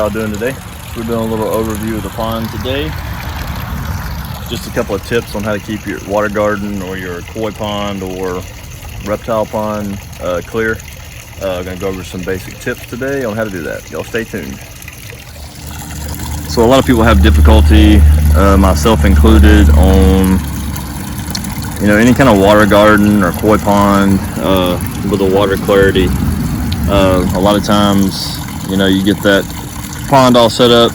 y'all doing today? We're doing a little overview of the pond today. Just a couple of tips on how to keep your water garden or your koi pond or reptile pond clear. I'm gonna go over some basic tips today on how to do that. Y'all stay tuned. So a lot of people have difficulty, myself included, on any kind of water garden or koi pond with the water clarity. A lot of times, you get that pond all set up,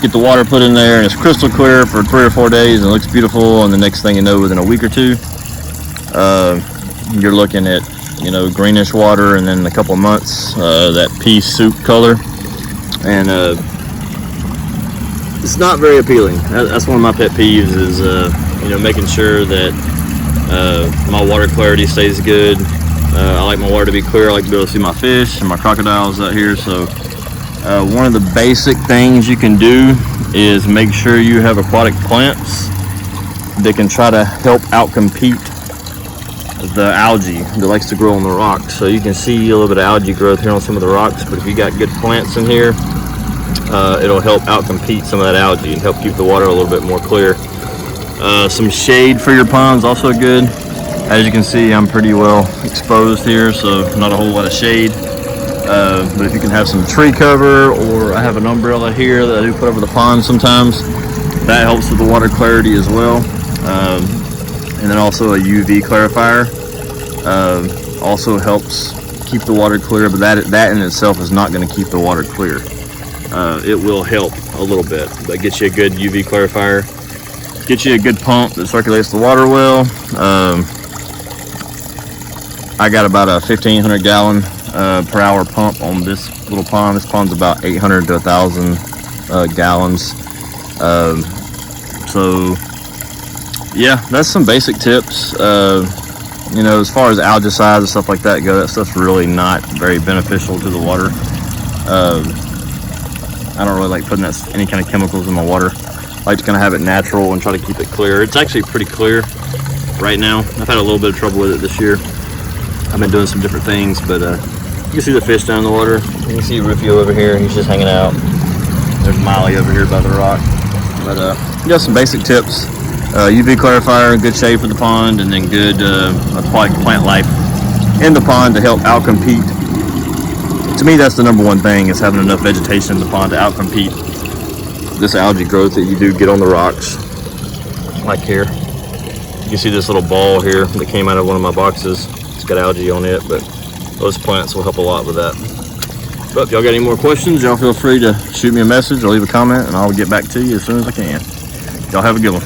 get the water put in there, and it's crystal clear for 3 or 4 days, and it looks beautiful. And the next thing you know, within a week or two, you're looking at greenish water, and then in a couple of months, that pea soup color, and it's not very appealing. That's one of my pet peeves is making sure that my water clarity stays good. I like my water to be clear. I like to be able to see my fish and my crocodiles out here. So one of the basic things you can do is make sure you have aquatic plants that can try to help outcompete the algae that likes to grow on the rocks. So you can see a little bit of algae growth here on some of the rocks, but if you got good plants in here, it'll help outcompete some of that algae and help keep the water a little bit more clear. Some shade for your pond's also good. As you can see, I'm pretty well exposed here, so not a whole lot of shade. But if you can have some tree cover, or I have an umbrella here that I do put over the pond sometimes, that helps with the water clarity as well. And then also a UV clarifier also helps keep the water clear, but that in itself is not going to keep the water clear. It will help a little bit, but get you a good UV clarifier, get you a good pump that circulates the water well. I got about a 1,500 gallon per hour pump on this little pond. This pond's about 800 to 1,000 gallons. So yeah, that's some basic tips. As far as algicides and stuff like that go, that stuff's really not very beneficial to the water. I don't really like putting any kind of chemicals in my water. I like to kind of have it natural and try to keep it clear. It's actually pretty clear right now. I've had a little bit of trouble with it this year. I've been doing some different things, but you can see the fish down in the water. You can see Rufio over here. He's just hanging out. There's Miley over here by the rock. But some basic tips. UV clarifier, good shade for the pond, and then good aquatic plant life in the pond to help outcompete. To me, that's the number one thing, is having enough vegetation in the pond to outcompete this algae growth that you do get on the rocks. Like here. You can see this little ball here that came out of one of my boxes. It's got algae on it, but those plants will help a lot with that. But if y'all got any more questions, y'all feel free to shoot me a message or leave a comment, and I'll get back to you as soon as I can. Y'all have a good one.